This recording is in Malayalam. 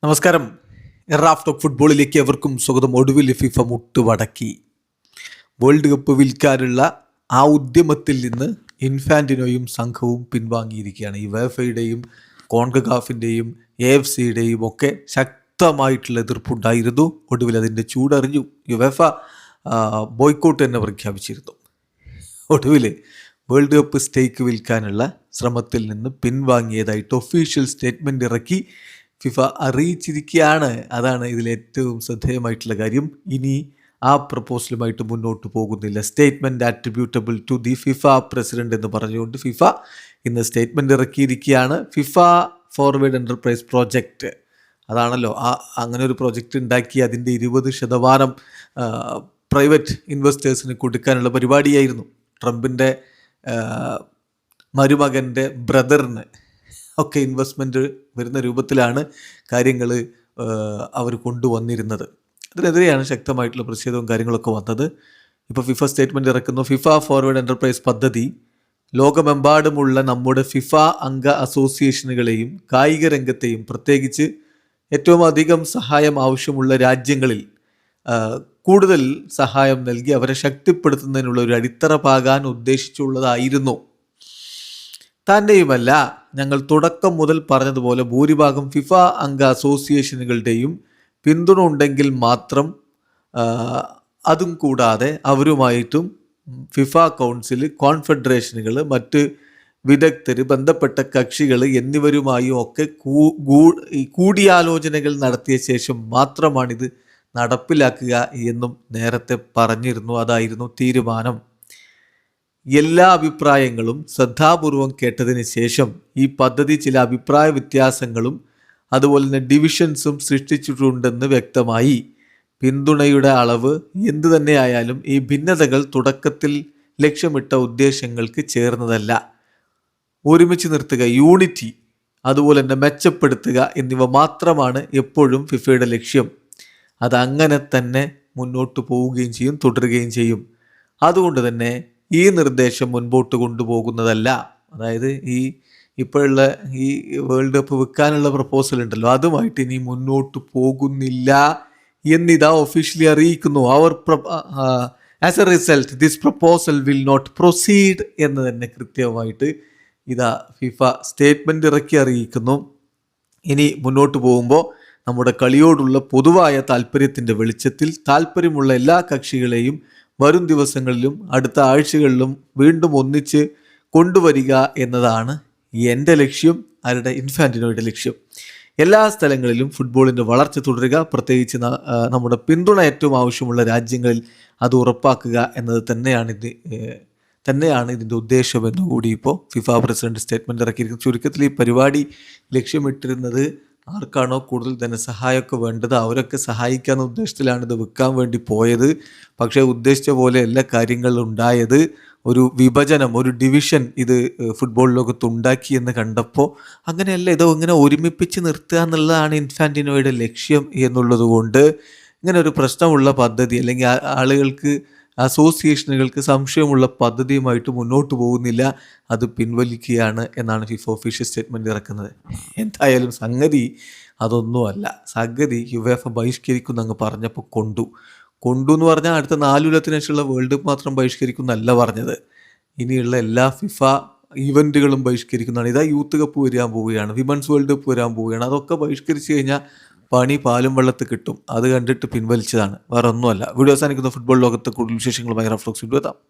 നമസ്കാരം. റാഫ് ടോക്ക് ഫുട്ബോളിലേക്ക് എവർക്കും സ്വാഗതം. ഒടുവിൽ ഫിഫ മുട്ടുമടക്കി. വേൾഡ് കപ്പ് വിൽക്കാനുള്ള ആ ഉദ്യമത്തിൽ നിന്ന് ഇൻഫാന്റിനോയും സംഘവും പിൻവാങ്ങിയിരിക്കുകയാണ്. യുവേഫയുടെയും കോൺകകാഫിൻ്റെയും AFCയുടെയും ഒക്കെ ശക്തമായിട്ടുള്ള എതിർപ്പുണ്ടായിരുന്നു. ഒടുവിൽ അതിൻ്റെ ചൂടറിഞ്ഞു. യുവേഫ ബോയ്ക്കോട്ട് തന്നെ പ്രഖ്യാപിച്ചിരുന്നു. ഒടുവിൽ വേൾഡ് കപ്പ് സ്റ്റേക്ക് വിൽക്കാനുള്ള ശ്രമത്തിൽ നിന്ന് പിൻവാങ്ങിയതായിട്ട് ഒഫീഷ്യൽ സ്റ്റേറ്റ്മെൻറ്റ് ഇറക്കി ഫിഫ അറിയിച്ചിരിക്കുകയാണ്. അതാണ് ഇതിലേറ്റവും ശ്രദ്ധേയമായിട്ടുള്ള കാര്യം. ഇനി ആ പ്രപ്പോസലുമായിട്ട് മുന്നോട്ട് പോകുന്നില്ല. Statement attributable to the FIFA president എന്ന് പറഞ്ഞുകൊണ്ട് ഫിഫ ഇന്ന് സ്റ്റേറ്റ്മെൻറ്റ് ഇറക്കിയിരിക്കുകയാണ്. ഫിഫ ഫോർവേഡ് എൻ്റർപ്രൈസ് പ്രോജക്റ്റ്, അതാണല്ലോ അങ്ങനെ ഒരു പ്രോജക്റ്റ് ഉണ്ടാക്കി അതിൻ്റെ 20% പ്രൈവറ്റ് ഇൻവെസ്റ്റേഴ്സിന് കൊടുക്കാനുള്ള പരിപാടിയായിരുന്നു. ട്രംപിൻ്റെ മരുമകൻ്റെ ബ്രദറിന് ഒക്കെ ഇൻവെസ്റ്റ്മെൻറ്റ് വരുന്ന രൂപത്തിലാണ് കാര്യങ്ങൾ അവർ കൊണ്ടുവന്നിരുന്നത്. അതിനെതിരെയാണ് ശക്തമായിട്ടുള്ള പ്രതിഷേധവും കാര്യങ്ങളൊക്കെ വന്നത്. ഇപ്പോൾ ഫിഫ സ്റ്റേറ്റ്മെൻറ്റ് ഇറക്കുന്നു. ഫിഫ ഫോർവേഡ് എൻ്റർപ്രൈസ് പദ്ധതി ലോകമെമ്പാടുമുള്ള നമ്മുടെ ഫിഫ അംഗ അസോസിയേഷനുകളെയും കായിക രംഗത്തെയും പ്രത്യേകിച്ച് ഏറ്റവും അധികം സഹായം ആവശ്യമുള്ള രാജ്യങ്ങളിൽ കൂടുതൽ സഹായം നൽകി അവരെ ശക്തിപ്പെടുത്തുന്നതിനുള്ള ഒരു അടിത്തറ പാകാൻ ഉദ്ദേശിച്ചുള്ളതായിരുന്നു. തന്നെയുമല്ല, ഞങ്ങൾ തുടക്കം മുതൽ പറഞ്ഞതുപോലെ ഭൂരിഭാഗം ഫിഫ അംഗ അസോസിയേഷനുകളുടെയും പിന്തുണ ഉണ്ടെങ്കിൽ മാത്രം, അതും കൂടാതെ അവരുമായിട്ടും ഫിഫ കൗൺസിൽ, കോൺഫെഡറേഷനുകൾ, മറ്റ് വിദഗ്ധർ, ബന്ധപ്പെട്ട കക്ഷികൾ എന്നിവരുമായും ഒക്കെ കൂടിയാലോചനകൾ നടത്തിയ ശേഷം മാത്രമാണിത് നടപ്പിലാക്കുക എന്നും നേരത്തെ പറഞ്ഞിരുന്നു. അതായിരുന്നു തീരുമാനം. എല്ലാ അഭിപ്രായങ്ങളും ശ്രദ്ധാപൂർവം കേട്ടതിന് ശേഷം ഈ പദ്ധതി ചില അഭിപ്രായ വ്യത്യാസങ്ങളും അതുപോലെ തന്നെ ഡിവിഷൻസും സൃഷ്ടിച്ചിട്ടുണ്ടെന്ന് വ്യക്തമായി. പിന്തുണയുടെ അളവ് എന്തു തന്നെയായാലും ഈ ഭിന്നതകൾ തുടക്കത്തിൽ ലക്ഷ്യമിട്ട ഉദ്ദേശങ്ങൾക്ക് ചേർന്നതല്ല. ഒരുമിച്ച് നിർത്തുക, യൂണിറ്റി, അതുപോലെ തന്നെ മെച്ചപ്പെടുത്തുക എന്നിവ മാത്രമാണ് എപ്പോഴും ഫിഫയുടെ ലക്ഷ്യം. അതങ്ങനെ തന്നെ മുന്നോട്ട് പോവുകയും ചെയ്യും, തുടരുകയും ചെയ്യും. അതുകൊണ്ട് തന്നെ ഈ നിർദ്ദേശം മുൻപോട്ട് കൊണ്ടുപോകുന്നതല്ല. അതായത് ഇപ്പോഴുള്ള ഈ വേൾഡ് കപ്പ് വെക്കാനുള്ള പ്രപ്പോസൽ ഉണ്ടല്ലോ, അതുമായിട്ട് ഇനി മുന്നോട്ട് പോകുന്നില്ല എന്നിതാ ഒഫീഷ്യലി അറിയിക്കുന്നു. As a result this proposal will not proceed എന്ന് തന്നെ കൃത്യമായിട്ട് ഇതാ ഫിഫ സ്റ്റേറ്റ്മെൻറ്റ് ഇറക്കി അറിയിക്കുന്നു. ഇനി മുന്നോട്ട് പോകുമ്പോൾ നമ്മുടെ കളിയോടുള്ള പൊതുവായ താല്പര്യത്തിൻ്റെ വെളിച്ചത്തിൽ താല്പര്യമുള്ള എല്ലാ കക്ഷികളെയും വരും ദിവസങ്ങളിലും അടുത്ത ആഴ്ചകളിലും വീണ്ടും ഒന്നിച്ച് കൊണ്ടുവരിക എന്നതാണ് എൻ്റെ ലക്ഷ്യം, ആരുടെ, ഇൻഫാന്റിനോയുടെ ലക്ഷ്യം. എല്ലാ സ്ഥലങ്ങളിലും ഫുട്ബോളിൻ്റെ വളർച്ച തുടരുക, പ്രത്യേകിച്ച് നമ്മുടെ പിന്തുണ ഏറ്റവും ആവശ്യമുള്ള രാജ്യങ്ങളിൽ അത് ഉറപ്പാക്കുക എന്നത് തന്നെയാണ് ഇതിൻ്റെ ഉദ്ദേശമെന്ന് കൂടി ഇപ്പോൾ ഫിഫ പ്രസിഡന്റ് സ്റ്റേറ്റ്മെൻറ്റ് ഇറക്കിയിരിക്കുന്നത്. ചുരുക്കത്തിൽ ഈ പരിപാടി ലക്ഷ്യമിട്ടിരുന്നത് ആർക്കാണോ കൂടുതൽ ധനസഹായമൊക്കെ വേണ്ടത് അവരൊക്കെ സഹായിക്കാവുന്ന ഉദ്ദേശത്തിലാണ് ഇത് വെക്കാൻ വേണ്ടി പോയത്. പക്ഷേ ഉദ്ദേശിച്ച പോലെ എല്ലാ കാര്യങ്ങളും ഉണ്ടായത്. ഒരു വിഭജനം, ഒരു ഡിവിഷൻ ഇത് ഫുട്ബോൾ ലോകത്ത് ഉണ്ടാക്കി എന്ന് കണ്ടപ്പോൾ അങ്ങനെയല്ല, ഇതോ ഇങ്ങനെ ഒരുമിപ്പിച്ച് നിർത്തുക എന്നുള്ളതാണ് ഇൻഫാന്റിനോയുടെ ലക്ഷ്യം എന്നുള്ളത് കൊണ്ട് ഇങ്ങനെ ഒരു പ്രശ്നമുള്ള പദ്ധതി അല്ലെങ്കിൽ ആളുകൾക്ക്, അസോസിയേഷനുകൾക്ക് സംശയമുള്ള പദ്ധതിയുമായിട്ട് മുന്നോട്ട് പോകുന്നില്ല, അത് പിൻവലിക്കുകയാണ് എന്നാണ് ഫിഫ ഒഫീഷ്യൽ സ്റ്റേറ്റ്മെൻറ്റ് ഇറക്കുന്നത്. എന്തായാലും സംഗതി അതൊന്നുമല്ല. സംഗതി യുവേഫ ബഹിഷ്കരിക്കുന്ന അങ്ങ് പറഞ്ഞപ്പോൾ കൊണ്ടു എന്ന് പറഞ്ഞാൽ അടുത്ത 4 കൊല്ലത്തിന് ശേഷമുള്ള വേൾഡ് കപ്പ് മാത്രം ബഹിഷ്കരിക്കുന്നല്ല പറഞ്ഞത്. ഇനിയുള്ള എല്ലാ ഫിഫ ഇവൻറ്റുകളും ബഹിഷ്കരിക്കുന്നതാണ്. ഇതാ യൂത്ത് കപ്പ് വരാൻ പോവുകയാണ്, വിമൻസ് വേൾഡ് കപ്പ് വരാൻ പോവുകയാണ്. അതൊക്കെ ബഹിഷ്കരിച്ച് കഴിഞ്ഞാൽ പണി പാലും വെള്ളത്ത് കിട്ടും. അത് കണ്ടിട്ട് പിൻവലിച്ചതാണ്, വേറെ ഒന്നുമല്ല. വീഡിയോ അവസാനിക്കുന്ന ഫുട്ബോൾ ലോകത്ത് കൂടുതൽ വിശേഷങ്ങളുമായി റാഫ് ടോക്സ് എത്താം.